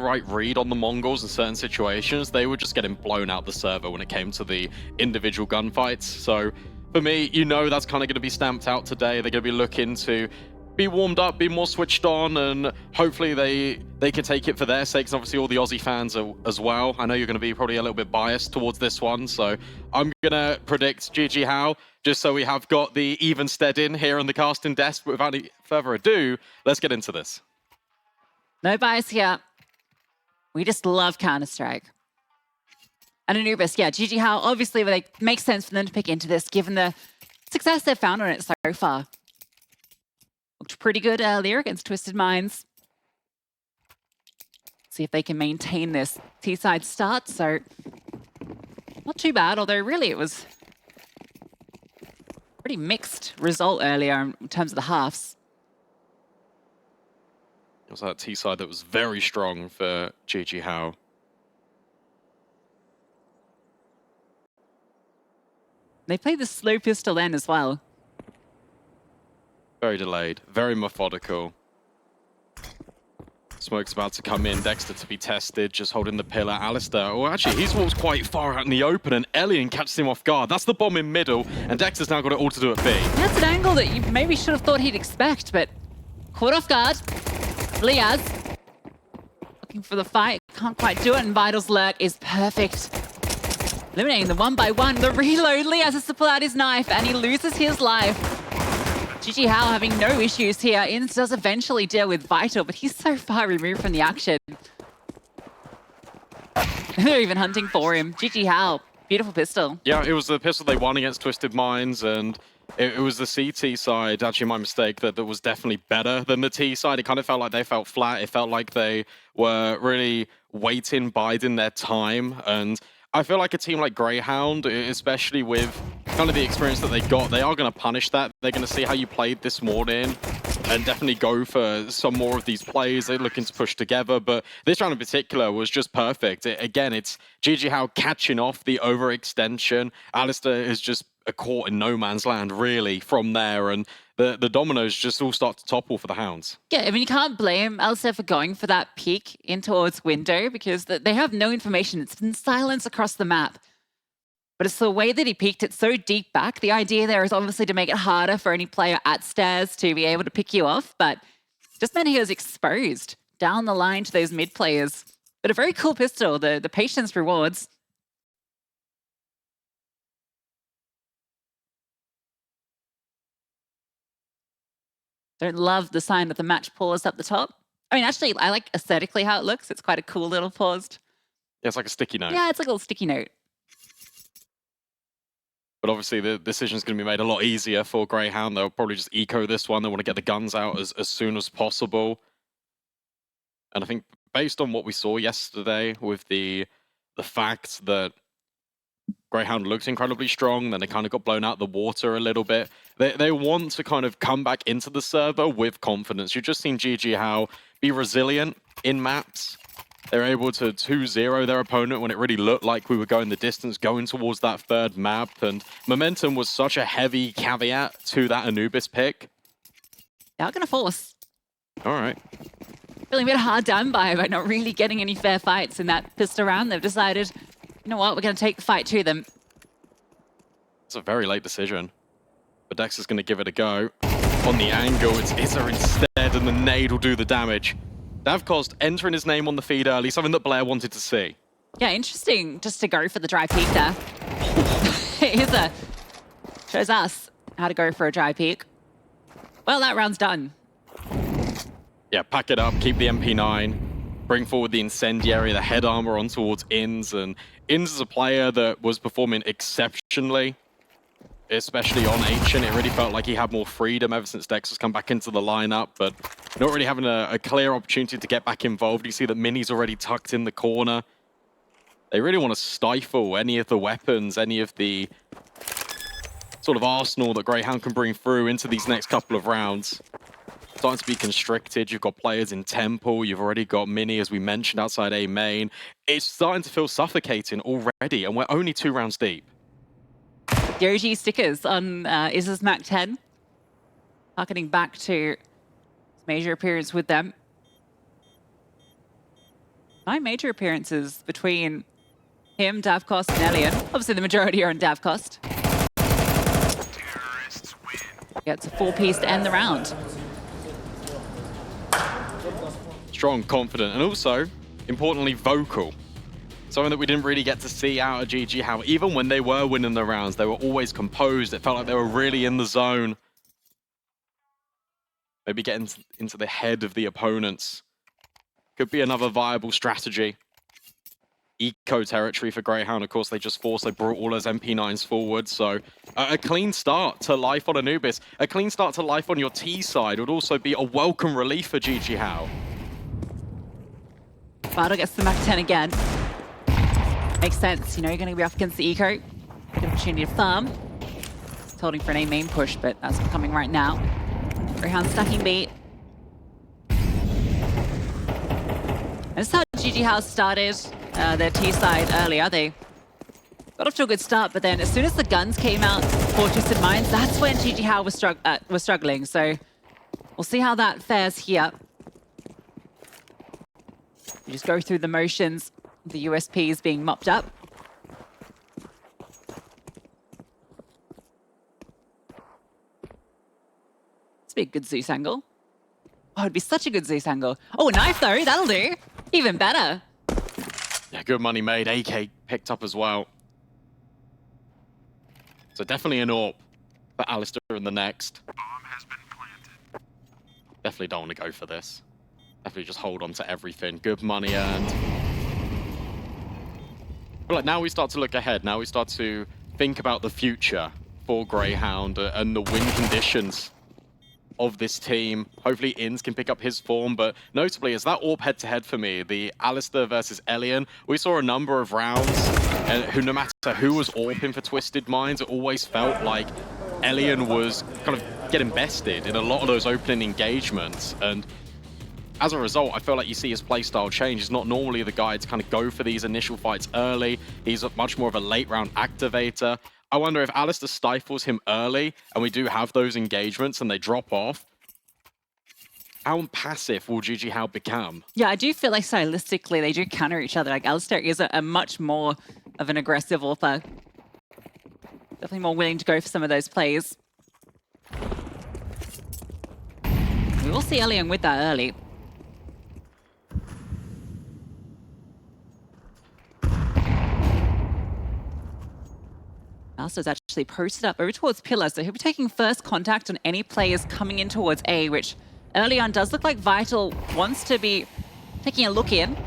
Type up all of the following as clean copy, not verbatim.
right read on the Mongols in certain situations, they were just getting blown out the server when it came to the individual gunfights. So for me, you know that's kind of going to be stamped out today. They're going to be looking to be warmed up, be more switched on, and hopefully they can take it for their sakes. Obviously, all the Aussie fans as well. I know you're going to be probably a little bit biased towards this one, so I'm going to predict JiJieHao, just so we have got the even stead in here on the casting desk. But without any further ado, let's get into this. No bias here. We just love Counter-Strike. And Anubis, yeah, JiJieHao, obviously it makes sense for them to pick into this, given the success they've found on it so far. Looked pretty good earlier against Twisted Minds. See if they can maintain this T-side start. So, not too bad, although really it was a pretty mixed result earlier in terms of the halves. It was that T-side that was very strong for JiJieHao. They played the slow pistol then as well. Very delayed, very methodical. Smoke's about to come in, Dexter to be tested, just holding the pillar. Alistair, oh actually, he's walked quite far out in the open, and Elian catches him off guard. That's the bomb in middle, and Dexter's now got it all to do at B. That's an angle that you maybe should have thought he'd expect, but caught off guard. Liazz, looking for the fight, can't quite do it, and Vital's lurk is perfect. Eliminating the 1-by-1, the reload. Liazz has to pull out his knife, and he loses his life. JiJieHao having no issues here. Inns does eventually deal with Vital, but he's so far removed from the action. They're even hunting for him. JiJieHao, beautiful pistol. Yeah, it was the pistol they won against Twisted Minds, and it was the CT side, actually my mistake, that was definitely better than the T side. It kind of felt like they felt flat. It felt like they were really waiting, biding their time, and I feel like a team like Grayhound, especially with kind of the experience that they got, they are going to punish that. They're going to see how you played this morning and definitely go for some more of these plays. They're looking to push together, but this round in particular was just perfect. Again, it's JiJieHao catching off the overextension. Alistair is just caught in no man's land, really, from there, and the dominoes just all start to topple for the Hounds. Yeah, I mean, you can't blame Alistair for going for that peek in towards window, because they have no information. It's been silence across the map. But it's the way that he peeked it so deep back. The idea there is obviously to make it harder for any player at stairs to be able to pick you off, but just meant he was exposed down the line to those mid players. But a very cool pistol, the patience rewards. Don't love the sign of the match pause up the top. I mean, actually, I like aesthetically how it looks. It's quite a cool little paused. Yeah, it's like a sticky note. Yeah, it's like a little sticky note. But obviously the decision's going to be made a lot easier for Grayhound. They'll probably just eco this one. They want to get the guns out as soon as possible. And I think based on what we saw yesterday with the fact that Grayhound looked incredibly strong, then they kind of got blown out the water a little bit. They want to kind of come back into the server with confidence. You've just seen JiJieHao be resilient in maps. They're able to 2-0 their opponent when it really looked like we were going the distance, going towards that third map. And momentum was such a heavy caveat to that Anubis pick. They are going to force. All right. Feeling a bit hard done by not really getting any fair fights in that pistol round. They've decided, you know what, we're going to take the fight to them. It's a very late decision. But Dexter's going to give it a go. On the angle, it's ISSAA instead, and the nade will do the damage. Davcost entering his name on the feed early, something that Blair wanted to see. Yeah, interesting just to go for the dry peek there. ISSAA shows us how to go for a dry peek. Well, that round's done. Yeah, pack it up, keep the MP9, bring forward the incendiary, the head armor on towards Inns, and Inns is a player that was performing exceptionally, especially on Ancient. It really felt like he had more freedom ever since Dex has come back into the lineup, but not really having a clear opportunity to get back involved. You see that Mini's already tucked in the corner. They really want to stifle any of the weapons, any of the sort of arsenal that Grayhound can bring through into these next couple of rounds. Starting to be constricted. You've got players in Temple. You've already got Mini, as we mentioned, outside A main. It's starting to feel suffocating already, and we're only 2 rounds deep. The OG stickers on ISSAA's Mac 10. Harkening back to his major appearance with them. 9 major appearances between him, Davcost, and Elian. Obviously, the majority are on Davcost. Gets a 4-piece to end the round. Strong, confident, and also, importantly, vocal. Something that we didn't really get to see out of JiJieHao. Even when they were winning the rounds, they were always composed. It felt like they were really in the zone. Maybe getting into the head of the opponents. Could be another viable strategy. Eco territory for Grayhound, of course, they just forced, they brought all those MP9s forward, so a clean start to life on Anubis. A clean start to life on your T side would also be a welcome relief for JiJieHao. Vital gets the Mac 10 again. Makes sense, you know, you're going to be up against the Eco. Good opportunity to farm. It's holding for an A main push, but that's coming right now. Grayhound stacking beat. This is how JiJieHao started their T side earlier. They got off to a good start, but then as soon as the guns came out for Twisted Minds, that's when JiJieHao was struggling. So we'll see how that fares here. You just go through the motions. The USP is being mopped up. This would be a good Zeus angle. Oh, it'd be such a good Zeus angle. Oh, a knife though, that'll do. Even better. Yeah, good money made. AK picked up as well. So definitely an AWP for Alistair in the next. Bomb has been planted. Definitely don't want to go for this. Definitely just hold on to everything. Good money earned. But like, now we start to look ahead. Now we start to think about the future for Grayhound and the win conditions of this team. Hopefully Inns can pick up his form, but notably is that AWP head-to-head for me, the Alistair versus Elian. We saw a number of rounds, and no matter who was AWPing for Twisted Minds, it always felt like Elian was kind of getting bested in a lot of those opening engagements, and as a result, I feel like you see his playstyle change. He's not normally the guy to kind of go for these initial fights early. He's much more of a late-round activator. I wonder if Alistair stifles him early, and we do have those engagements, and they drop off. How passive will JiJieHao become? Yeah, I do feel like stylistically they do counter each other. Like Alistair is a much more of an aggressive AWPer. Definitely more willing to go for some of those plays. We will see Elian with that early. Alistair's actually posted up over towards Pillar, so he'll be taking first contact on any players coming in towards A, which early on does look like Vital wants to be taking a look in.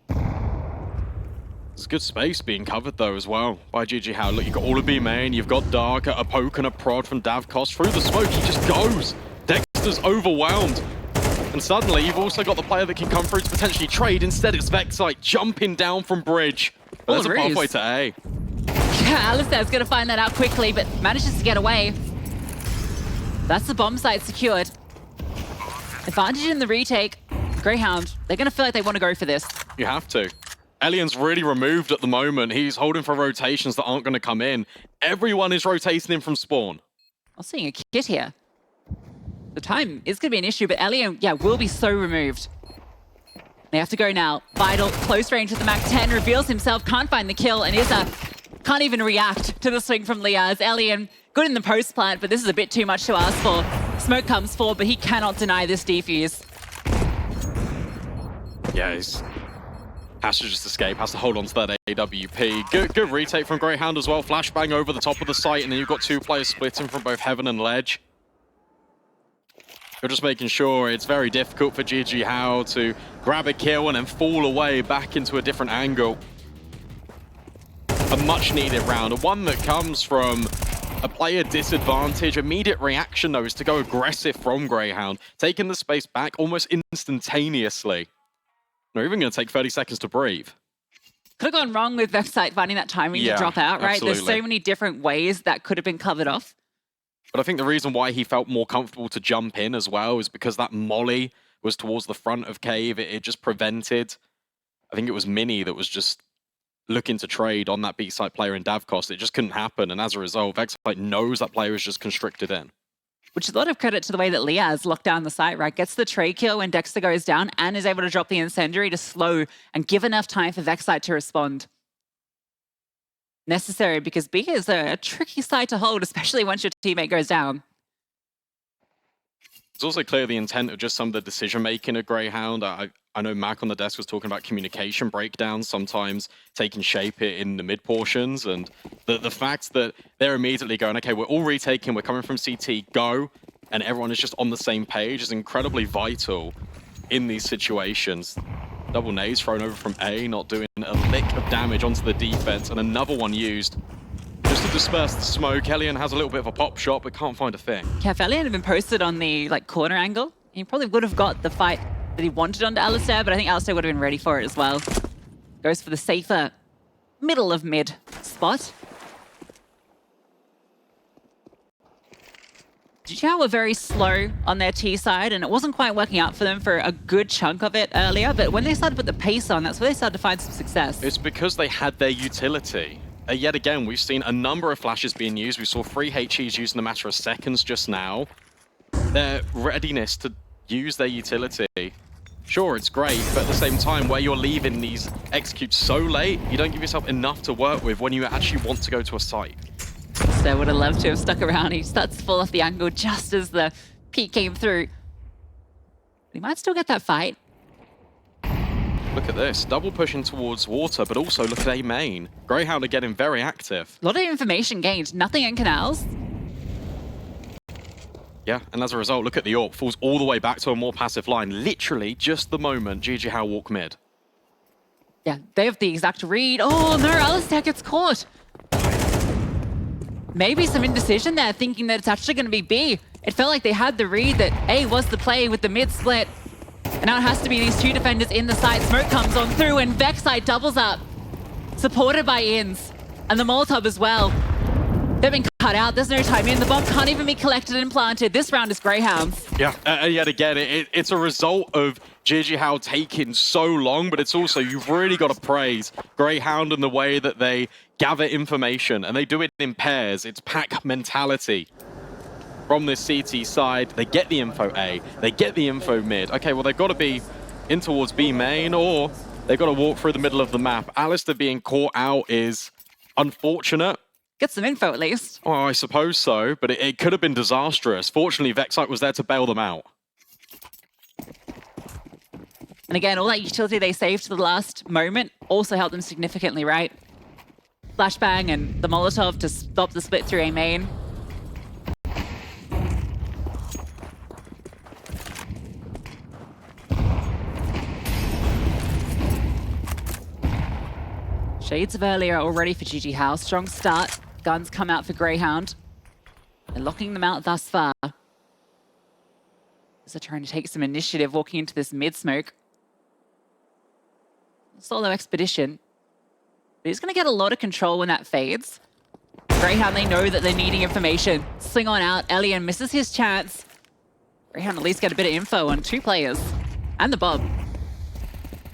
There's good space being covered though as well by JiJieHao. Look, you've got all of B main, you've got Dark, a poke and a prod from Davcost. Through the smoke, he just goes. Dexter's overwhelmed. And suddenly, you've also got the player that can come through to potentially trade. Instead, it's vexite jumping down from bridge. But there's a pathway to A. Yeah, Alistair's going to find that out quickly, but manages to get away. That's the bomb site secured. Advantage in the retake. Grayhound, they're going to feel like they want to go for this. You have to. Elian's really removed at the moment. He's holding for rotations that aren't going to come in. Everyone is rotating in from spawn. I'm seeing a kit here. The time is going to be an issue, but Elian, yeah, will be so removed. They have to go now. Vital, close range with the Mac 10, reveals himself, can't find the kill, and ISSAA can't even react to the swing from liazz. Elian, good in the post plant, but this is a bit too much to ask for. Smoke comes forward, but he cannot deny this defuse. Yeah, he's has to just escape, has to hold on to that AWP. Good retake from Grayhound as well. Flashbang over the top of the site, and then you've got two players splitting from both Heaven and Ledge. You're just making sure it's very difficult for JiJieHao to grab a kill and then fall away back into a different angle. A much-needed round, one that comes from a player disadvantage. Immediate reaction, though, is to go aggressive from Grayhound, taking the space back almost instantaneously. They're even going to take 30 seconds to breathe. Could have gone wrong with vexite finding that timing to drop out, right? Absolutely. There's so many different ways that could have been covered off. But I think the reason why he felt more comfortable to jump in as well is because that molly was towards the front of Cave. It just prevented, I think it was Mini that was just looking to trade on that B-side player in Davcost. It just couldn't happen. And as a result, vexite knows that player is just constricted in. Which is a lot of credit to the way that liazz locked down the site, right? Gets the trade kill when Dexter goes down and is able to drop the incendiary to slow and give enough time for vexite to respond. Necessary because B is a tricky site to hold, especially once your teammate goes down. It's also clear the intent of just some of the decision-making of Grayhound. I know Mac on the desk was talking about communication breakdowns, sometimes taking shape in the mid portions, and the fact that they're immediately going, okay, we're all retaking, we're coming from CT, go, and everyone is just on the same page is incredibly vital in these situations. Double nades thrown over from A, not doing a lick of damage onto the defense, and another one used just to disperse the smoke. Elian has a little bit of a pop shot, but can't find a thing. Yeah, if Elian had been posted on the corner angle, he probably would have got the fight that he wanted onto Alistair, but I think Alistair would have been ready for it as well. Goes for the safer middle of mid spot. JiJieHao were very slow on their T side, and it wasn't quite working out for them for a good chunk of it earlier, but when they started to put the pace on, that's where they started to find some success. It's because they had their utility. Yet again, we've seen a number of flashes being used. We saw 3 HEs used in a matter of seconds just now. Their readiness to use their utility. Sure, it's great, but at the same time, where you're leaving these executes so late, you don't give yourself enough to work with when you actually want to go to a site. So would have loved to have stuck around. He starts to fall off the angle just as the peak came through. He might still get that fight. Look at this, double pushing towards water, but also look at A main. Grayhound are getting very active. A lot of information gained, nothing in canals. Yeah, and as a result, look at the AWP, falls all the way back to a more passive line. Literally just the moment JiJieHao walk mid. Yeah, they have the exact read. Oh no, Alistair gets caught. Maybe some indecision there, thinking that it's actually going to be B. It felt like they had the read that A was the play with the mid split. And now it has to be these 2 defenders in the site. Smoke comes on through and vexite doubles up. Supported by Inns. And the Molotov as well. They've been cut out. There's no time in. The bomb can't even be collected and planted. This round is Greyhounds. Yeah, and yet again, it's a result of JiJieHao taking so long, but it's also, you've really got to praise Grayhound and the way that they gather information, and they do it in pairs. It's pack mentality. From this CT side, they get the info A, they get the info mid. Okay, well, they've got to be in towards B main, or they've got to walk through the middle of the map. Alistair being caught out is unfortunate. Get some info at least. Oh, I suppose so, but it could have been disastrous. Fortunately, vexite was there to bail them out. And again, all that utility they saved to the last moment also helped them significantly, right? Flashbang and the Molotov to stop the split through A main. Shades of earlier already for JiJieHao. Strong start. Guns come out for Grayhound. They're locking them out thus far. As they're trying to take some initiative walking into this mid-smoke. Solo expedition. But he's going to get a lot of control when that fades. Grayhound, they know that they're needing information. Swing on out. Elian misses his chance. Grayhound at least get a bit of info on 2 players. And the Bob.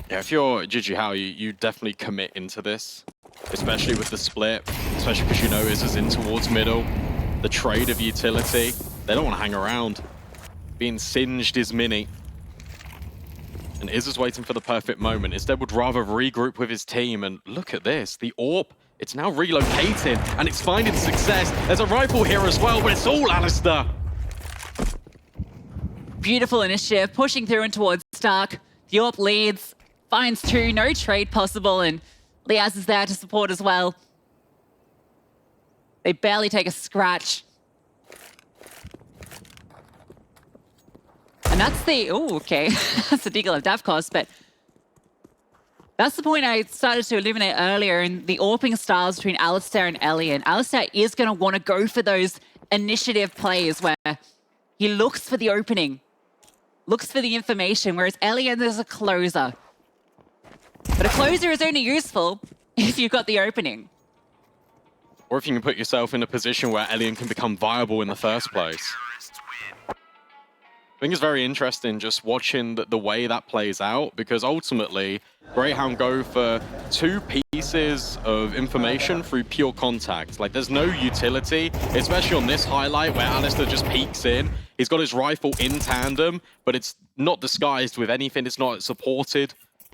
Yeah, if you're JiJieHao, you definitely commit into this, especially with the split, especially because you know Izz is in towards middle. The trade of utility, they don't want to hang around. Being singed is Mini. And Izz is waiting for the perfect moment. Instead would rather regroup with his team, and look at this, the AWP, it's now relocating, and it's finding success. There's a rifle here as well, but it's all Alistair. Beautiful initiative, pushing through and towards Stark. The AWP leads. Finds 2, no trade possible, and liazz is there to support as well. They barely take a scratch. And that's the, oh, okay, that's the deagle of Davkos, but that's the point I started to illuminate earlier in the AWPing styles between Alistair and Elian. Alistair is going to want to go for those initiative plays where he looks for the opening, looks for the information, whereas Elian is a closer. But a closer is only useful if you've got the opening. Or if you can put yourself in a position where Elian can become viable in the first place. I think it's very interesting just watching the way that plays out, because ultimately Grayhound go for 2 pieces of information through pure contact. Like, there's no utility, especially on this highlight where Alistair just peeks in. He's got his rifle in tandem, but it's not disguised with anything. It's not supported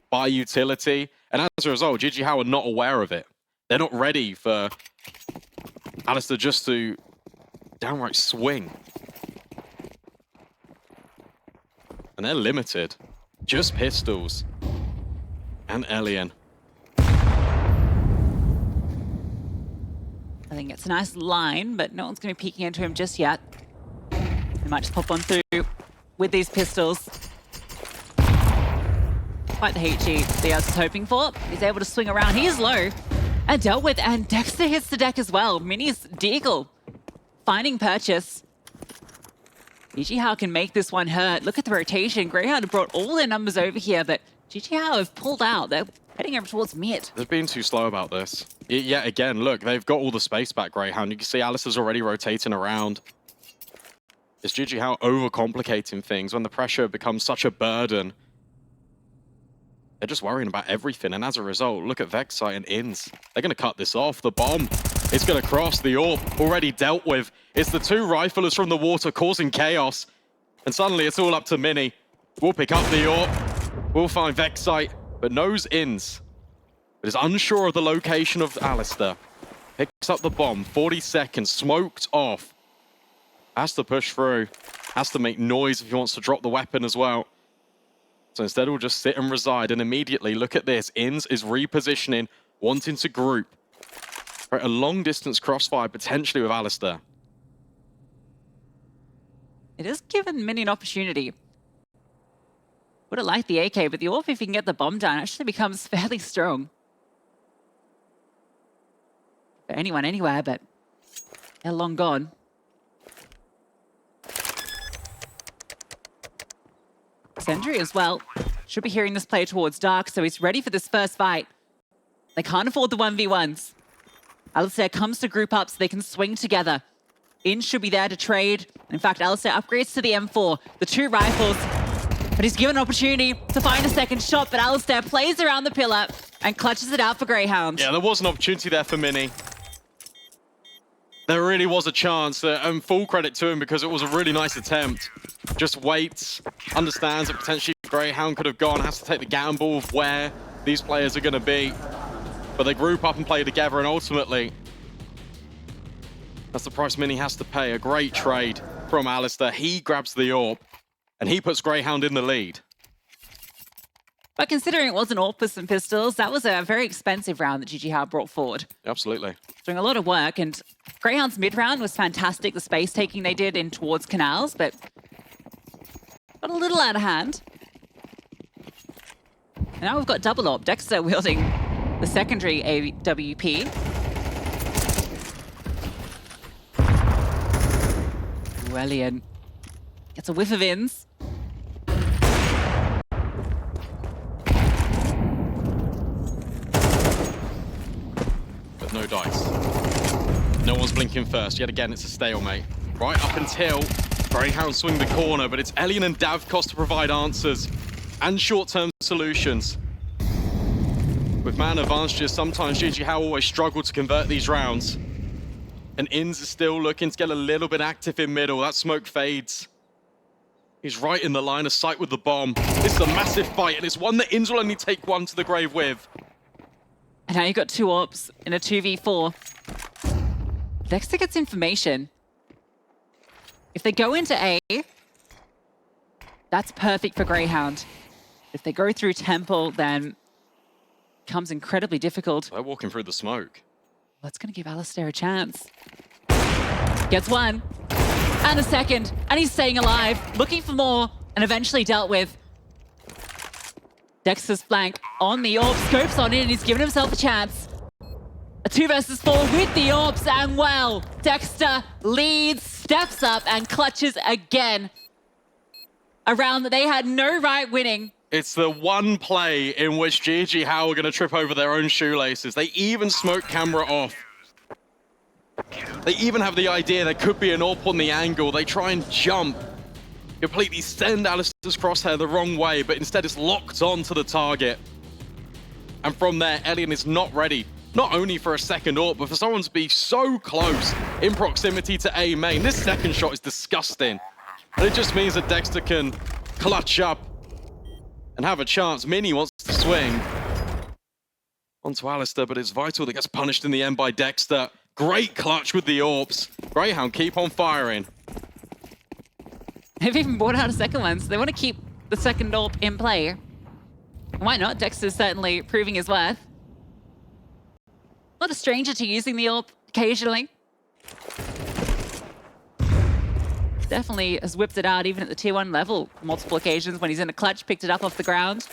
by utility. And as a result, JiJieHao are not aware of it. They're not ready for Alistair just to downright swing. And they're limited. Just pistols. And Elian. I think it's a nice line, but no one's going to be peeking into him just yet. They might just pop on through with these pistols. Quite the HE liazz is hoping for. He's able to swing around. He is low and dealt with. And Dexter hits the deck as well. Mini's deagle. Finding purchase. JiJieHao can make this one hurt. Look at the rotation. Grayhound have brought all their numbers over here, but JiJieHao have pulled out. They're heading over towards mid. They've been too slow about this. Yet again, look, they've got all the space back, Grayhound. You can see Alistair's already rotating around. It's JiJieHao overcomplicating things when the pressure becomes such a burden. They're just worrying about everything, and as a result, look at vexite and INS. They're going to cut this off. The bomb is going to cross. The AWP already dealt with. It's the 2 riflers from the water causing chaos, and suddenly it's all up to Mini. We'll pick up the AWP. We'll find vexite, but knows INS. But is unsure of the location of Alistair. Picks up the bomb. 40 seconds. Smoked off. Has to push through. Has to make noise if he wants to drop the weapon as well. So instead, we'll just sit and reside. And immediately, look at this. INS is repositioning, wanting to group. For a long-distance crossfire, potentially with Alistair. It has given Mini an opportunity. Would have liked the AK, but the AWP, if he can get the bomb down, actually becomes fairly strong. For anyone, anywhere, but they're long gone. Sentry as well. Should be hearing this play towards Dark, so he's ready for this first fight. They can't afford the 1v1s. Alistair comes to group up so they can swing together. In should be there to trade. In fact, Alistair upgrades to the M4, the 2 rifles. But he's given an opportunity to find a second shot, but Alistair plays around the pillar and clutches it out for Grayhound. Yeah, there was an opportunity there for Mini. There really was a chance, and full credit to him because it was a really nice attempt. Just waits, understands that potentially Grayhound could have gone, has to take the gamble of where these players are going to be. But they group up and play together, and ultimately, that's the price Mini has to pay. A great trade from Alistair. He grabs the AWP, and he puts Grayhound in the lead. But considering it wasn't AWP and pistols, that was a very expensive round that JiJieHao brought forward. Absolutely. Doing a lot of work, and Grayhound's mid-round was fantastic. The space taking they did in towards canals, but got a little out of hand. And now we've got double AWP. Dexter wielding the secondary AWP. Elian gets a whiff of INS. But no dice. No one's blinking first. Yet again, it's a stalemate. Right up until Grayhound swing the corner, but it's Elian and Davkos to provide answers and short-term solutions. With man advantages, sometimes JiJieHao always struggle to convert these rounds. And INS is still looking to get a little bit active in middle. That smoke fades. He's right in the line of sight with the bomb. This is a massive fight, and it's one that INS will only take one to the grave with. And now you've got 2 AWPs in a 2v4. Dexter gets information. If they go into A, that's perfect for Grayhound. If they go through Temple, then it becomes incredibly difficult. They're walking through the smoke. That's going to give Alistair a chance. Gets 1. And a second. And he's staying alive. Looking for more. And eventually dealt with. Dexter's flank on the AWP. Scopes on in and he's given himself a chance. A 2 versus 4 with the AWPs. And well, Dexter leads, steps up and clutches again. A round that they had no right winning. It's the one play in which JiJieHao are going to trip over their own shoelaces. They even smoke camera off. They even have the idea there could be an AWP on the angle. They try and jump. completely send Alistair's crosshair the wrong way, but instead it's locked on to the target. And from there, Elian is not ready, not only for a second AWP, but for someone to be so close in proximity to A main. This second shot is disgusting. And it just means that Dexter can clutch up and have a chance. Mini wants to swing onto Alistair, but it's Vital that gets punished in the end by Dexter. Great clutch with the AWPs. Grayhound keep on firing. They've even brought out a second one, so they want to keep the second AWP in play. Why not? Dexter's certainly proving his worth. Not a stranger to using the AWP occasionally. Definitely has whipped it out even at the tier 1 level multiple occasions when he's in a clutch, picked it up off the ground.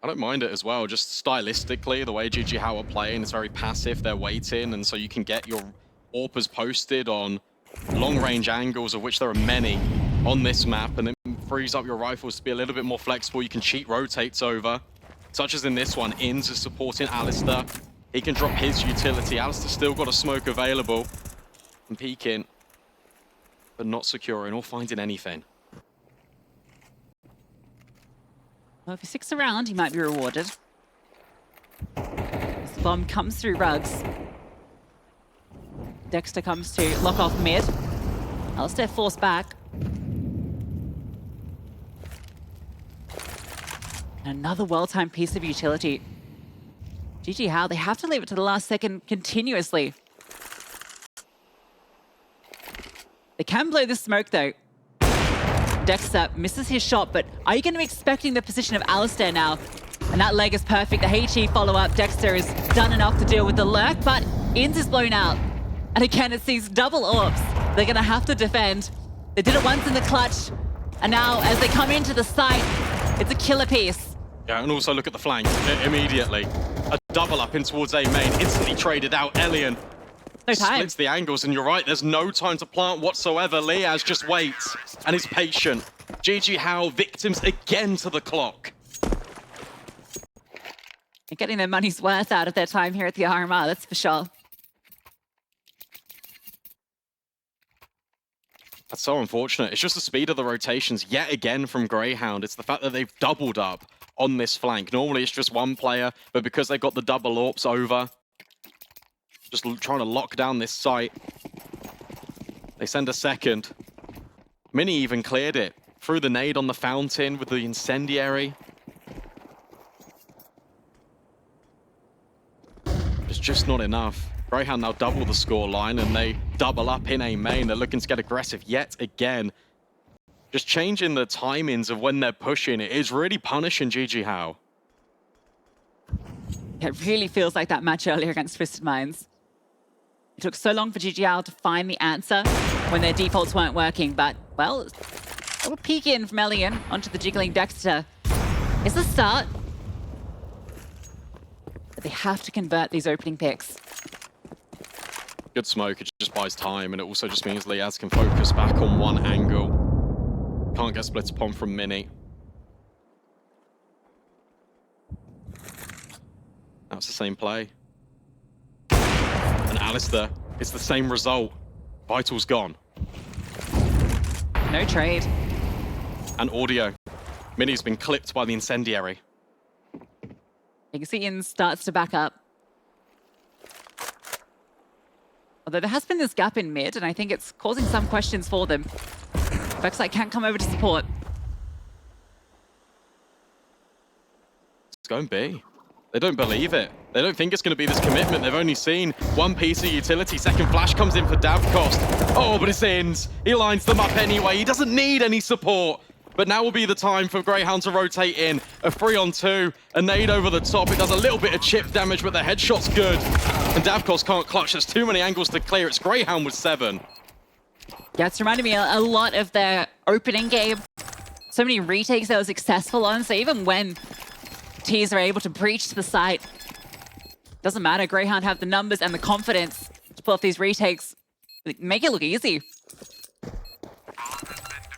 I don't mind it as well, just stylistically, the way JiJieHao are playing, it's very passive, they're waiting, and so you can get your AWPers posted on long-range angles, of which there are many on this map, and it frees up your rifles to be a little bit more flexible. You can cheat rotates over, such as in this one. Inns is supporting Alistair. He can drop his utility. Alistair's still got a smoke available. And peeking, but not securing or finding anything. Well, if he sticks around, he might be rewarded. As the bomb comes through rugs. Dexter comes to lock off mid. Alistair forced back. Another well-timed piece of utility. JiJieHao, they have to leave it to the last second continuously. They can blow this smoke though. Dexter misses his shot, but are you going to be expecting the position of Alistair now? And that leg is perfect. The HE follow-up. Dexter is done enough to deal with the lurk, but Inns is blown out. And again, it sees double AWPs. They're going to have to defend. They did it once in the clutch, and now as they come into the site, it's a killer piece. Yeah, and also look at the flank immediately. A double up in towards A main, instantly traded out. Elian No time. splits the angles, and you're right, there's no time to plant whatsoever. Liazz just waits and is patient. JiJieHao victims again to the clock. They're getting their money's worth out of their time here at the RMR, that's for sure. That's so unfortunate. It's just the speed of the rotations yet again from Grayhound. It's the fact that they've doubled up on this flank. Normally it's just one player, but because they've got the double AWPs over, just trying to lock down this site. They send a second. Mini even cleared it. Threw the nade on the fountain with the incendiary. It's just not enough. Grayhound now double the scoreline, and they double up in A main. They're looking to get aggressive yet again. Just changing the timings of when they're pushing, it is really punishing JiJieHao. It really feels like that match earlier against Twisted Minds. It took so long for JiJieHao to find the answer when their defaults weren't working, but, well, a little peek in from Elian onto the jiggling Dexter. It's a start. But they have to convert these opening picks. Good smoke, it just buys time, and it also just means Liazz can focus back on one angle. Can't get split upon from Mini. That's the same play. And Alistair, it's the same result. Vital's gone. No trade. And audio. Mini's been clipped by the incendiary. You can see Ian starts to back up. Although there has been this gap in mid, and I think it's causing some questions for them. Vexite can't come over to support. It's going B. They don't believe it. They don't think it's going to be this commitment. They've only seen one piece of utility. Second flash comes in for Davcost. Oh, but it's Inns. He lines them up anyway. He doesn't need any support. But now will be the time for Grayhound to rotate in. A 3-on-2, a nade over the top. It does a little bit of chip damage, but the headshot's good. And Davcost can't clutch. There's too many angles to clear. It's Grayhound with 7. Yeah, it's reminding me a lot of their opening game. So many retakes that was successful on. So even when Ts are able to breach to the site, doesn't matter. Grayhound have the numbers and the confidence to pull off these retakes. Make it look easy.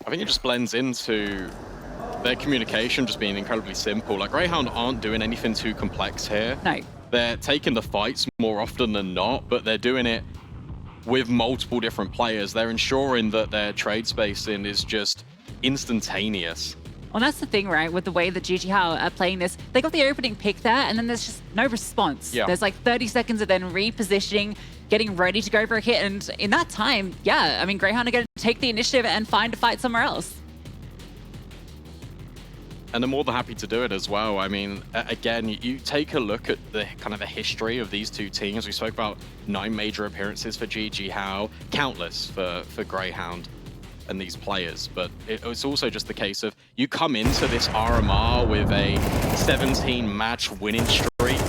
I think it just blends into their communication just being incredibly simple. Like, Grayhound aren't doing anything too complex here. No. They're taking the fights more often than not, but they're doing it with multiple different players. They're ensuring that their trade spacing is just instantaneous. Well, that's the thing, right? With the way that JiJieHao are playing this, they got the opening pick there, and then there's just no response. Yeah. There's like 30 seconds of then repositioning, getting ready to go for a hit, and in that time, yeah, I mean, Grayhound are going to take the initiative and find a fight somewhere else. And they're more than happy to do it as well. I mean, again, you take a look at the kind of the history of these two teams. We spoke about 9 major appearances for JiJieHao, countless for Grayhound and these players. But it's also just the case of you come into this RMR with a 17-match winning streak.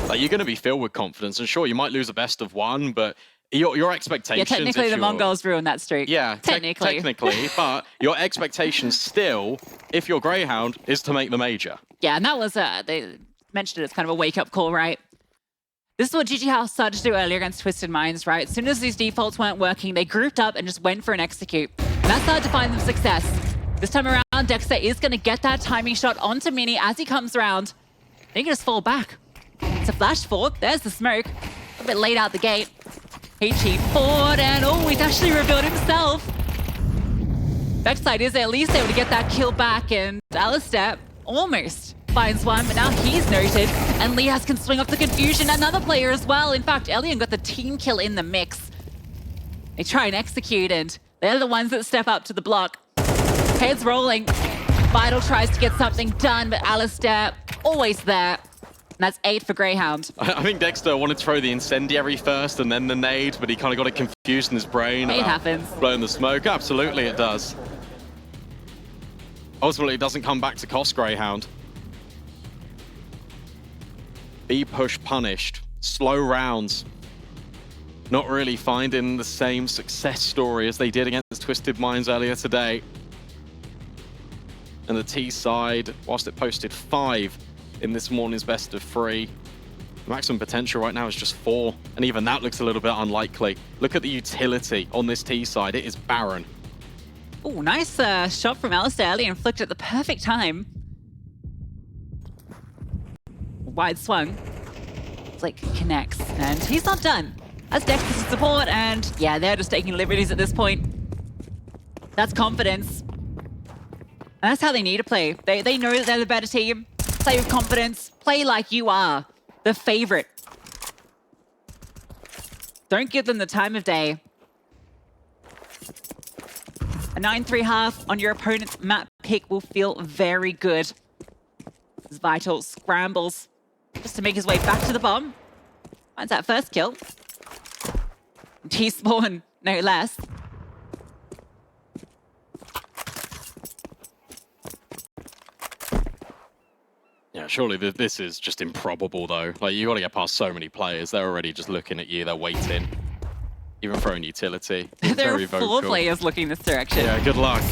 Like, you're going to be filled with confidence. And sure, you might lose a best of 1, but your expectations... Yeah, technically the MongolZ ruined that streak. Yeah, technically, but your expectations still, if you're Grayhound, is to make the major. Yeah, and that was, they mentioned it as kind of a wake-up call, right? This is what JiJieHao started to do earlier against Twisted Minds, right? As soon as these defaults weren't working, they grouped up and just went for an execute. And that started to find them success. This time around, Dexter is going to get that timing shot onto Mini as he comes around. They can just fall back. It's a flash forward. There's the smoke. A bit late out the gate. HE forward, and oh, he's actually revealed himself. Vexite is at least able to get that kill back, and Alistair almost finds one, but now he's noted, and liazz can swing off the confusion. Another player as well. In fact, Elian got the team kill in the mix. They try and execute, and they're the ones that step up to the block. Heads rolling. Vital tries to get something done, but Alistair always there. And that's 8 for Grayhound. I think Dexter wanted to throw the incendiary first and then the nade, but he kind of got it confused in his brain. It happens. Blowing the smoke. Absolutely, it does. Ultimately, it doesn't come back to cost Grayhound. Be push punished. Slow rounds. Not really finding the same success story as they did against Twisted Minds earlier today. And the T side, whilst it posted 5 in this morning's best of 3, the maximum potential right now is just 4, and even that looks a little bit unlikely. Look at the utility on this T side. It is barren. Oh, nice shot from Alistair. Elian flicked at the perfect time. Wide swung. Flick connects, and he's not done. That's Dexter's support, and yeah, they're just taking liberties at this point. That's confidence. And that's how they need to play. They know that they're the better team. Play with confidence. Play like you are the favorite. Don't give them the time of day. A 9-3 half on your opponent's map pick will feel very good. As Vital scrambles just to make his way back to the bomb. Finds that first kill. T-spawn, no less. Yeah, surely this is just improbable, though. Like, you got to get past so many players. They're already just looking at you. They're waiting. Even throwing utility. There are 4 players looking this direction. Yeah, good luck.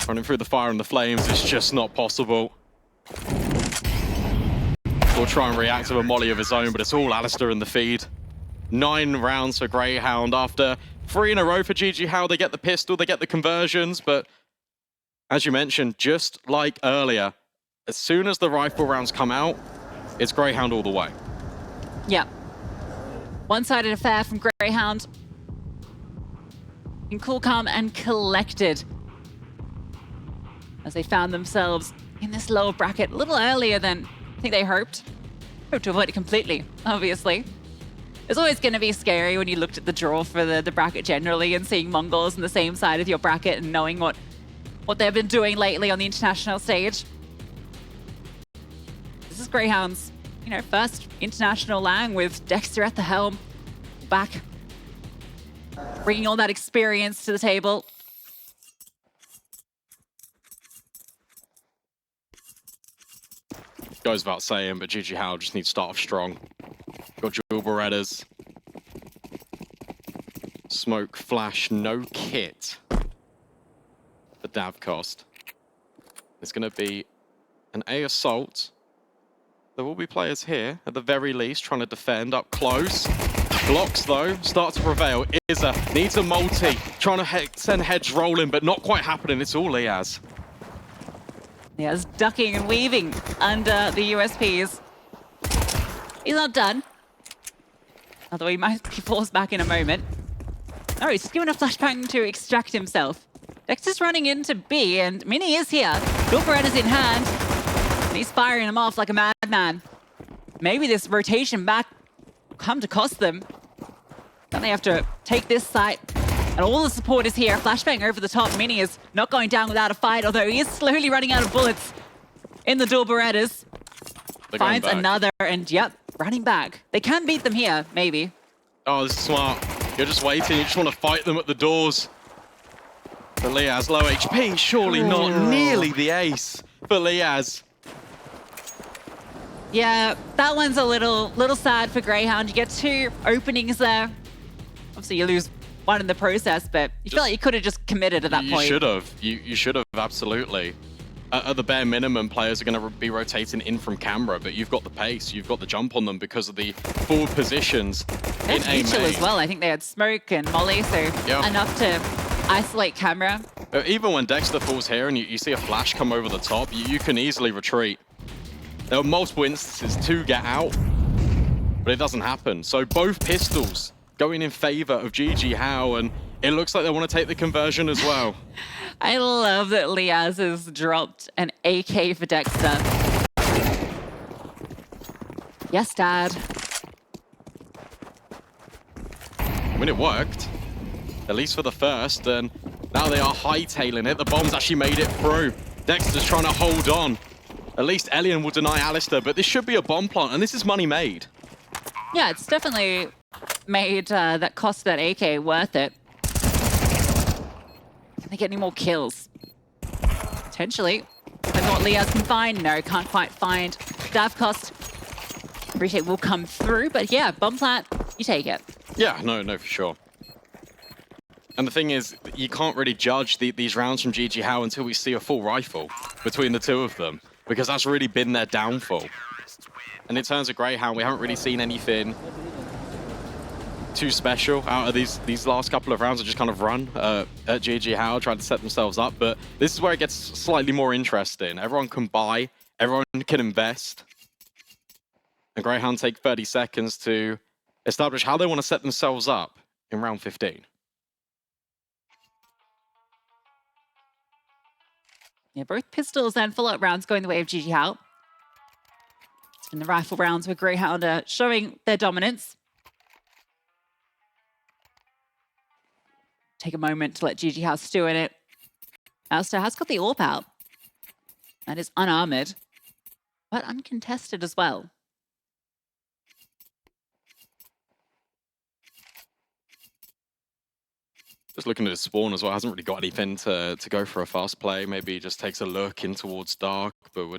Running through the fire and the flames is just not possible. We'll try and react with a molly of his own, but it's all Alistair in the feed. 9 rounds for Grayhound after 3 in a row for JiJieHao. They get the pistol, they get the conversions, but as you mentioned, just like earlier, as soon as the rifle rounds come out, it's Grayhound all the way. Yeah. One-sided affair from Grayhound. In cool, calm, and collected. As they found themselves in this lower bracket a little earlier than I think they hoped. Hoped to avoid it completely, obviously. It's always going to be scary when you looked at the draw for the bracket generally and seeing MongolZ on the same side of your bracket and knowing what they've been doing lately on the international stage. This is Grayhound's, first international LAN with Dexter at the helm. Back. Bringing all that experience to the table. Goes without saying, but JiJieHao just needs to start off strong. Got dual Berettas. Smoke, flash, no kit for Davcost. There's going to be an A assault. There will be players here, at the very least, trying to defend up close. Blocks, though, start to prevail. ISSAA needs a multi, trying to send heads rolling, but not quite happening. It's all liazz. Liazz ducking and weaving under the USPs. He's not done. Although he might be forced back in a moment. Oh, he's just given a flashbang to extract himself. Dexter's running into B, and Mini is here. Double-Elimination is in hand. And he's firing him off like a madman. Maybe this rotation back will come to cost them. Then they have to take this site. And all the support is here. Flashbang over the top. Mini is not going down without a fight, although he is slowly running out of bullets in the Double-Elimination. Finds another, and yep, running back. They can beat them here, maybe. Oh, this is smart. You're just waiting. You just want to fight them at the doors. But liazz, low HP, surely not nearly the ace for liazz. Yeah, that one's a little sad for Grayhound. You get 2 openings there. Obviously, you lose one in the process, but you feel like you could have just committed at that point. You should have. You should have, absolutely. At the bare minimum, players are going to be rotating in from camera, but you've got the pace, you've got the jump on them because of the forward positions in A main as well. I think they had smoke and molly, so enough to isolate camera. Even when Dexter falls here and you see a flash come over the top, you can easily retreat. There were multiple instances to get out, but it doesn't happen. So both pistols going in favor of JiJieHao, and it looks like they want to take the conversion as well. I love that liazz has dropped an AK for Dexter. Yes, Dad. I mean, it worked, at least for the first, and now they are hightailing it. The bomb's actually made it through. Dexter's trying to hold on. At least Elian will deny Alistair, but this should be a bomb plant, and this is money made. Yeah, it's definitely made that cost that AK worth it. Can they get any more kills? Potentially. Depends on what liazz can find. No, can't quite find. Dive cost. Appreciate will come through, but yeah, bomb plant, you take it. Yeah, no, for sure. And the thing is, you can't really judge these rounds from JiJieHao until we see a full rifle between the two of them, because that's really been their downfall. And in terms of Grayhound, we haven't really seen anything too special out of these last couple of rounds. Are just kind of run at JiJieHao, trying to set themselves up. But this is where it gets slightly more interesting. Everyone can buy, everyone can invest. And Grayhound take 30 seconds to establish how they want to set themselves up in round 15. Yeah, both pistols and full-out rounds going the way of JiJieHao. It's been the rifle rounds where Grayhound are showing their dominance. Take a moment to let JiJieHao stew in it. Alistair has got the AWP out. That is unarmored, but uncontested as well. Just looking at his spawn as well, hasn't really got anything to go for a fast play. Maybe he just takes a look in towards dark, but we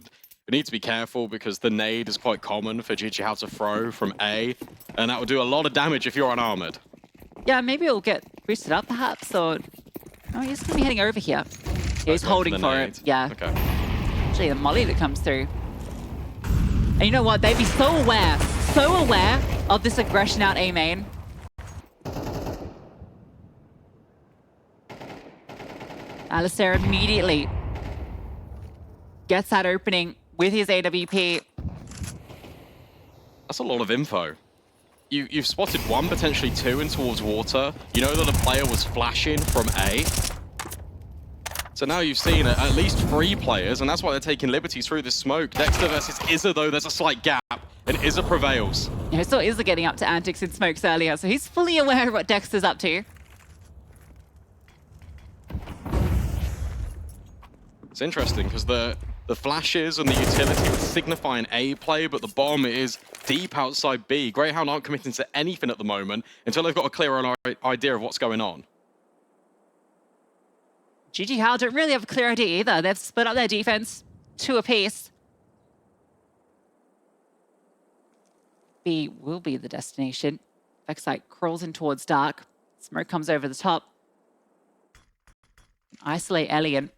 need to be careful because the nade is quite common for JiJieHao to throw from A, and that would do a lot of damage if you're unarmored. Yeah, maybe it'll get boosted up perhaps, or... Oh, he's going to be heading over here. Yeah, he's holding for it. Yeah. Okay. Actually, the molly that comes through. And you know what? They'd be so aware of this aggression out A main. Alistair immediately gets that opening with his AWP. That's a lot of info. You've spotted 1, potentially 2 in towards water. You know that a player was flashing from A. So now you've seen at least 3 players, and that's why they're taking liberties through the smoke. Dexter versus ISSAA, though, there's a slight gap, and ISSAA prevails. Yeah, I saw ISSAA getting up to antics in smokes earlier, so he's fully aware of what Dexter's up to. It's interesting, because the flashes and the utility signify an A play, but the bomb is deep outside B. Grayhound aren't committing to anything at the moment until they've got a clearer idea of what's going on. JiJieHao don't really have a clear idea either. They've split up their defense 2 apiece. B will be the destination. Vexite crawls in towards dark. Smoke comes over the top. Isolate Elian.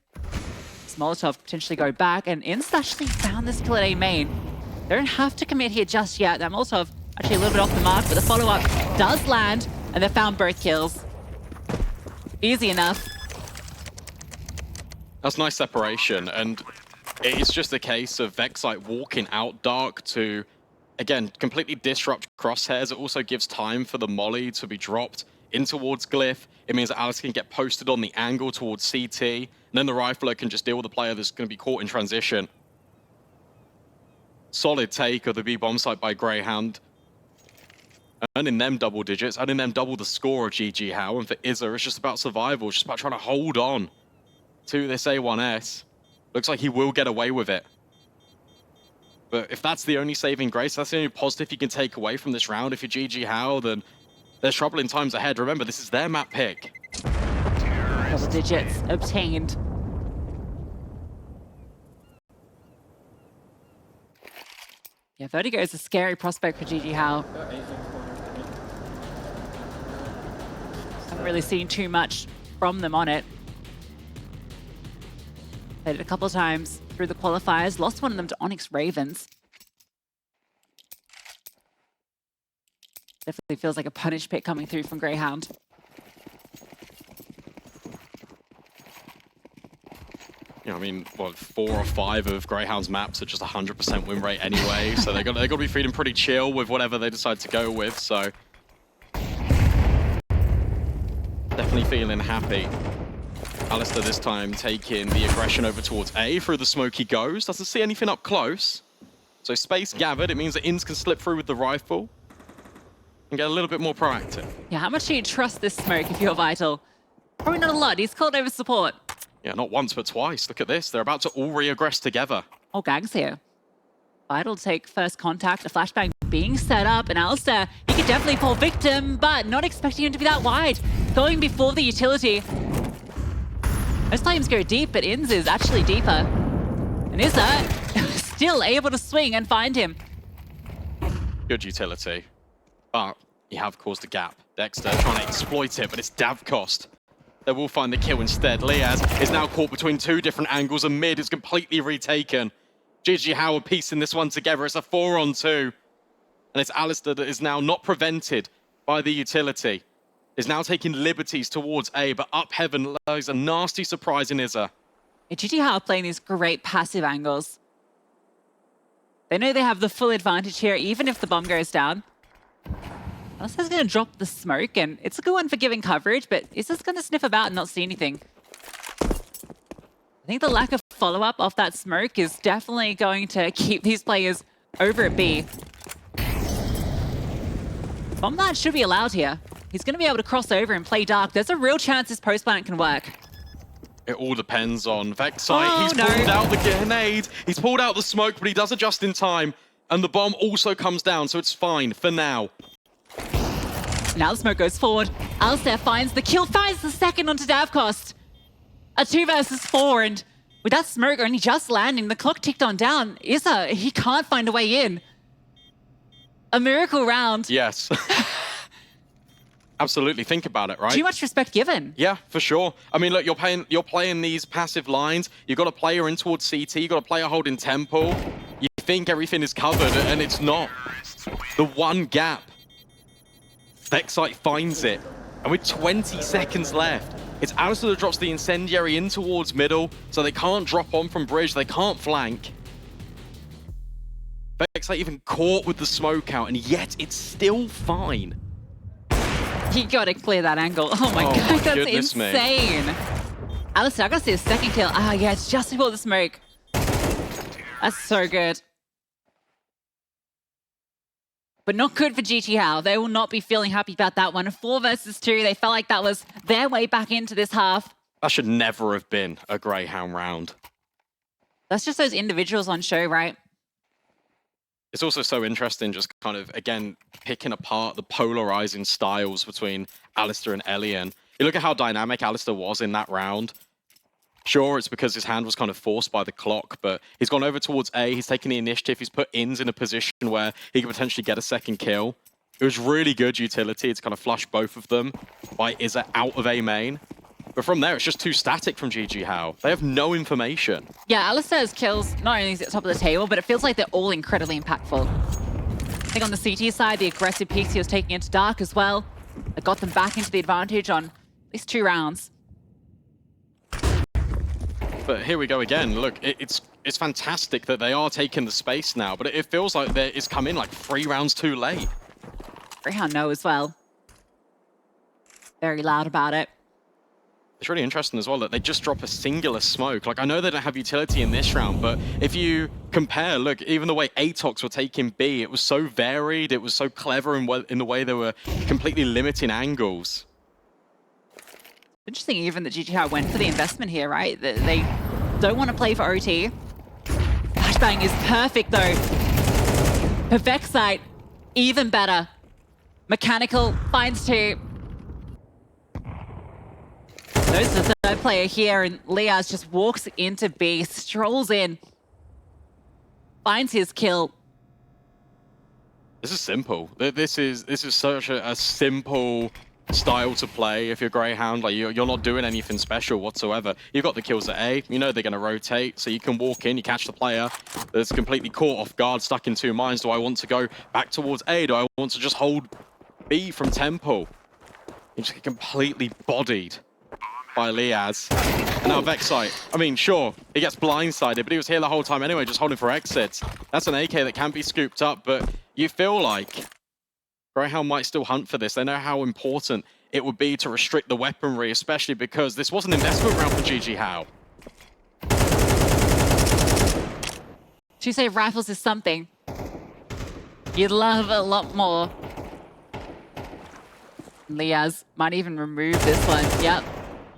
Molotov potentially go back, and ISSAA actually found this kill at A main. They don't have to commit here just yet. That Molotov actually a little bit off the mark, but the follow-up does land, and they found both kills. Easy enough. That's nice separation, and It's just a case of vexite walking out dark to, again, completely disrupt crosshairs. It also gives time for the molly to be dropped in towards Glyph. It means that Alice can get posted on the angle towards CT, and then the rifler can just deal with the player that's going to be caught in transition. Solid take of the B-bomb site by Grayhound. Earning them double digits, earning them double the score of JiJieHao, and for ISSAA, it's just about survival. It's just about trying to hold on to this A1S. Looks like he will get away with it. But if that's the only saving grace, that's the only positive you can take away from this round. If you're JiJieHao, then there's trouble in times ahead. Remember, this is their map pick. Double digits obtained. Yeah, Vertigo is a scary prospect for JiJieHao. Haven't really seen too much from them on it. Played it a couple of times through the qualifiers. Lost one of them to Onyx Ravens. Definitely feels like a punish pick coming through from Grayhound. You know, I mean, what, 4 or 5 of Greyhound's maps are just 100% win rate anyway, so they're got to be feeling pretty chill with whatever they decide to go with, so definitely feeling happy. Alistair this time taking the aggression over towards A. Through the smoke he goes, doesn't see anything up close. So space gathered, it means that Inns can slip through with the rifle and get a little bit more proactive. Yeah, how much do you trust this smoke if you're Vital? Probably not a lot. He's called over support. Yeah, not once, but twice. Look at this. They're about to all re-aggress together. All gangs here. Vital take first contact, a flashbang being set up, and Alistair, he could definitely fall victim, but not expecting him to be that wide. Going before the utility. Most times go deep, but Inns is actually deeper. And ISSAA still able to swing and find him. Good utility. But you have caused a gap. Dexter trying to exploit it, but it's Dav cost. They will find the kill instead. liazz is now caught between 2 different angles, and mid is completely retaken. JiJieHao are piecing this one together. It's a 4-on-2. And it's Alistair that is now not prevented by the utility. Is now taking liberties towards A, but up heaven lies a nasty surprise in ISSAA. JiJieHao are playing these great passive angles. They know they have the full advantage here, even if the bomb goes down. Alistair's going to drop the smoke, and it's a good one for giving coverage, but ISSAA's going to sniff about and not see anything. I think the lack of follow-up off that smoke is definitely going to keep these players over at B. Bomb plant should be allowed here. He's going to be able to cross over and play dark. There's a real chance this post plant can work. It all depends on vexite. Oh, He's no. pulled out the grenade. He's pulled out the smoke, but he does adjust in time. And the bomb also comes down, so it's fine for now. Now the smoke goes forward. Alistair finds the kill, finds the second onto Davcost. A 2 versus 4, and with that smoke only just landing, the clock ticked on down. ISSAA, he can't find a way in. A miracle round. Yes. Absolutely, think about it, right? Too much respect given. Yeah, for sure. I mean, look, you're playing these passive lines. You've got a player in towards CT. You've got a player holding temple. You think everything is covered, and it's not. The one gap. vexite finds it. And with 20 seconds left, it's Alistair that drops the incendiary in towards middle, so they can't drop on from bridge. They can't flank. vexite even caught with the smoke out, and yet it's still fine. You gotta clear that angle. Oh my god, that's insane. Alistair, I gotta see a second kill. Ah, yeah, it's just before the smoke. That's so good. But not good for JiJieHao. They will not be feeling happy about that one. 4 versus 2, they felt like that was their way back into this half. That should never have been a Grayhound round. That's just those individuals on show, right? It's also so interesting just kind of, again, picking apart the polarizing styles between Alistair and Elian. You look at how dynamic Alistair was in that round. Sure, it's because his hand was kind of forced by the clock, but he's gone over towards A, he's taken the initiative, he's put Inns in a position where he could potentially get a second kill. It was really good utility to kind of flush both of them by ISSAA out of A main. But from there, it's just too static from JiJieHao. They have no information. Yeah, Alistair's kills not only is at the top of the table, but it feels like they're all incredibly impactful. I think on the CT side, the aggressive piece he was taking into Dark as well. That got them back into the advantage on at least 2 rounds. But here we go again. Look, it's it's fantastic that they are taking the space now, but it feels like it's come in like 3 rounds too late. Grayhound know as well. Very loud about it. It's really interesting as well that they just drop a singular smoke. Like, I know they don't have utility in this round, but if you compare, look, even the way ATOX were taking B, it was so varied, it was so clever in the way they were completely limiting angles. Interesting even that JiJieHao went for the investment here, right? They don't want to play for OT. Flashbang is perfect though. For vexite, even better. Mechanical finds 2. There's the third player here, and liazz just walks into B, strolls in, finds his kill. This is simple. This is such a simple style to play if you're Grayhound. Like, you're not doing anything special whatsoever. You've got the kills at A, you know they're going to rotate, so you can walk in, you catch the player that's completely caught off guard, stuck in 2 minds. Do I want to go back towards A? Do I want to just hold B from Temple? You just get completely bodied by liazz. And now vexite. I mean, sure, he gets blindsided, but he was here the whole time anyway, just holding for exits. That's an AK that can be scooped up, but you feel like Grayhound might still hunt for this. They know how important it would be to restrict the weaponry, especially because this was an investment round for JiJieHao. To say rifles is something you'd love a lot more. liazz might even remove this one. Yep.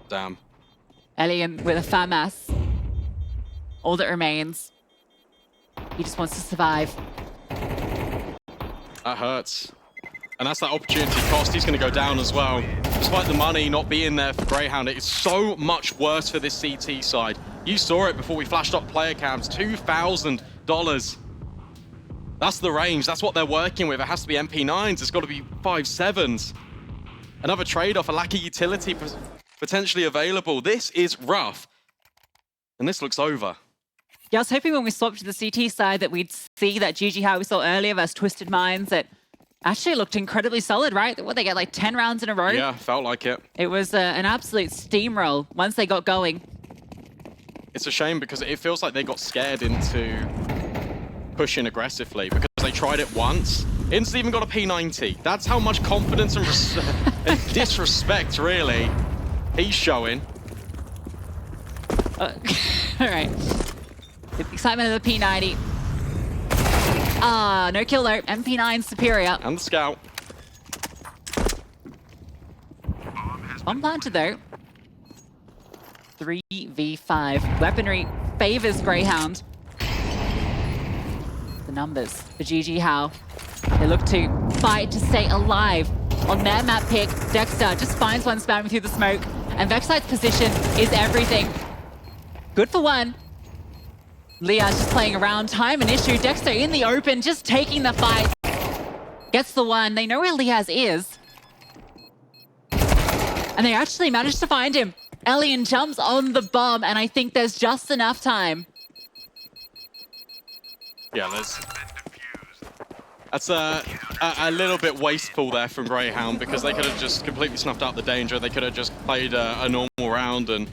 Damn. Elian with a FAMAS. All that remains. He just wants to survive. That hurts. And that's that opportunity cost. He's going to go down as well. Despite the money not being there for Grayhound, it's so much worse for this CT side. You saw it before we flashed up player cams. $2,000. That's the range. That's what they're working with. It has to be MP9s. It's got to be 5.7s. Another trade-off, a lack of utility potentially available. This is rough. And this looks over. Yeah, I was hoping when we swapped to the CT side that we'd see that JiJieHao we saw earlier versus Twisted Minds that actually looked incredibly solid, right? What, they get like 10 rounds in a row? Yeah, felt like it. It was an absolute steamroll once they got going. It's a shame because it feels like they got scared into pushing aggressively because they tried it once. Insta even got a P90. That's how much confidence and, and disrespect, really, he's showing. All right. The excitement of the P90. Ah, no kill though. MP9 superior. And the scout. On planted though. 3v5. Weaponry favors Grayhound. The numbers for JiJieHao. They look to fight to stay alive. On their map pick, Dexter just finds one spamming through the smoke. And vexite's position is everything. Good for one. liazz just playing around. Time an issue. Dexter in the open, just taking the fight. Gets the one. They know where liazz is. And they actually managed to find him. Elian jumps on the bomb, and I think there's just enough time. Yeah, that's a little bit wasteful there from Grayhound because they could have just completely snuffed out the danger. They could have just played a normal round and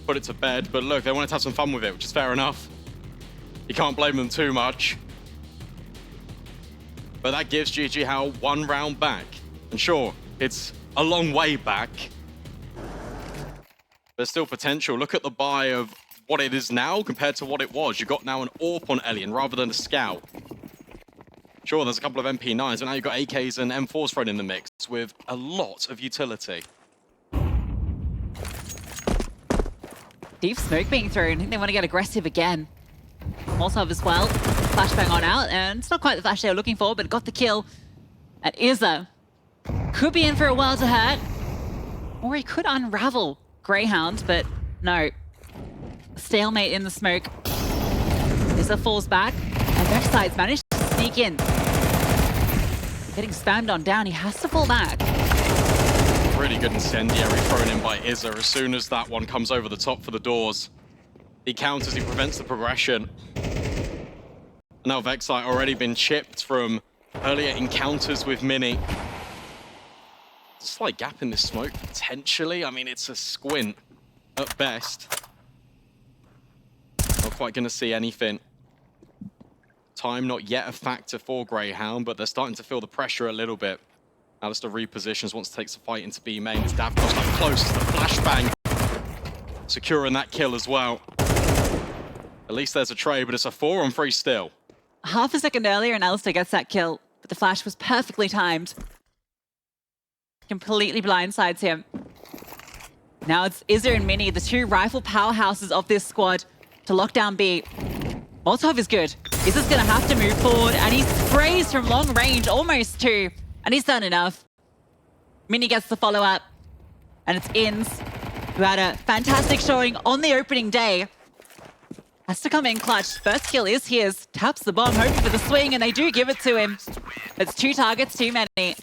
put it to bed. But look, they wanted to have some fun with it, which is fair enough. You can't blame them too much. But that gives JiJieHao 1 round back. And sure, it's a long way back. There's still potential. Look at the buy of what it is now compared to what it was. You've got now an AWP on Elian rather than a scout. Sure, there's a couple of MP9s, but now you've got AKs and M4s thrown in the mix with a lot of utility. Deep smoke being thrown. I think they want to get aggressive again. Molotov as well. Flashbang on out, and it's not quite the flash they were looking for, but got the kill at ISSAA. Could be in for a while to hurt, or he could unravel Grayhound, but no. Stalemate in the smoke. ISSAA falls back, and vexite's managed to sneak in. Getting spammed on down, he has to fall back. Really good incendiary thrown in by ISSAA as soon as that one comes over the top for the doors. He counters, he prevents the progression. Now vexite already been chipped from earlier encounters with Mini. Slight gap in this smoke, potentially. I mean, it's a squint at best. Well, quite going to see anything. Time not yet a factor for Grayhound, but they're starting to feel the pressure a little bit. Alistair repositions, wants to take the fight into B main. It's Davkos up close to the flashbang. Securing that kill as well. At least there's a trade, but it's a 4-on-3 still. Half a second earlier and Alistair gets that kill, but the flash was perfectly timed. Completely blindsides him. Now it's ISSAA and Mini, the two rifle powerhouses of this squad, to lock down B. Molotov is good. ISSAA's gonna have to move forward, and he sprays from long range, almost 2, and he's done enough. Mini gets the follow-up, and it's Inns, who had a fantastic showing on the opening day. Has to come in clutch. First kill is his. Taps the bomb, hoping for the swing, and they do give it to him. It's 2 targets, too many.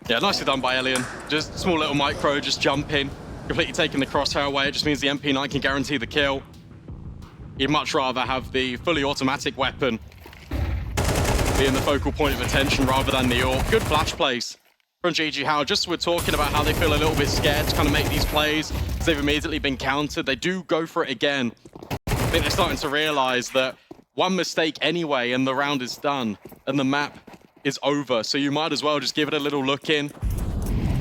Yeah, nicely done by Elian. Just small little micro, just jump in. Completely taking the crosshair away. It just means the MP9 can guarantee the kill. You'd much rather have the fully automatic weapon being the focal point of attention rather than the AWP. Good flash plays from JiJieHao. Just we're talking about how they feel a little bit scared to kind of make these plays because they've immediately been countered. They do go for it again. I think they're starting to realize that one mistake anyway and the round is done and the map is over. So you might as well just give it a little look in.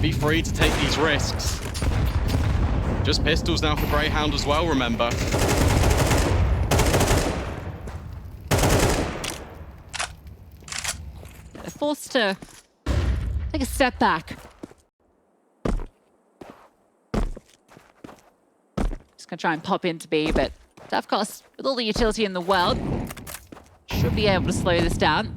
Be free to take these risks. Just pistols now for Grayhound as well, remember. They're forced to take a step back. Just gonna try and pop into B, but Davkos, with all the utility in the world, should be able to slow this down.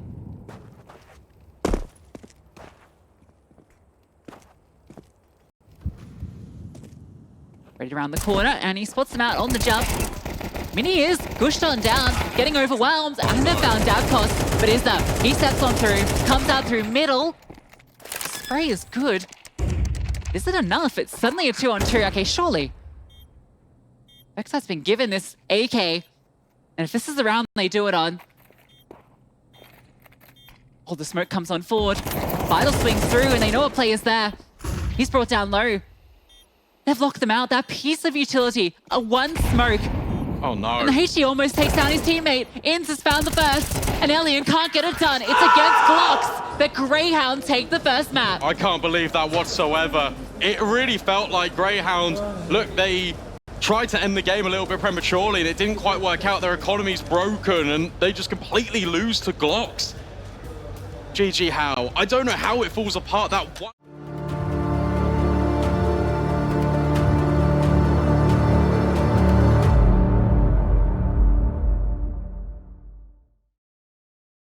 Ready around the corner, and he spots them out on the jump. Mini is pushed on down, getting overwhelmed, and they've found Davkos. But ISSAA, he steps on through, comes out through middle. Spray is good. Is it enough? It's suddenly a 2-on-2. Okay, surely. vexite's been given this AK, and if this is the round they do it on, oh, the smoke comes on forward. Vital swings through, and they know a player's there. He's brought down low. They've locked them out. That piece of utility, a 1 smoke. Oh no. And the HG almost takes down his teammate. Inns has found the first, and Elian can't get it done. It's against Glocks, but Grayhound take the first map. I can't believe that whatsoever. It really felt like Grayhound, look, they tried to end the game a little bit prematurely and it didn't quite work out. Their economy's broken and they just completely lose to Glocks. JiJieHao, I don't know how it falls apart that one.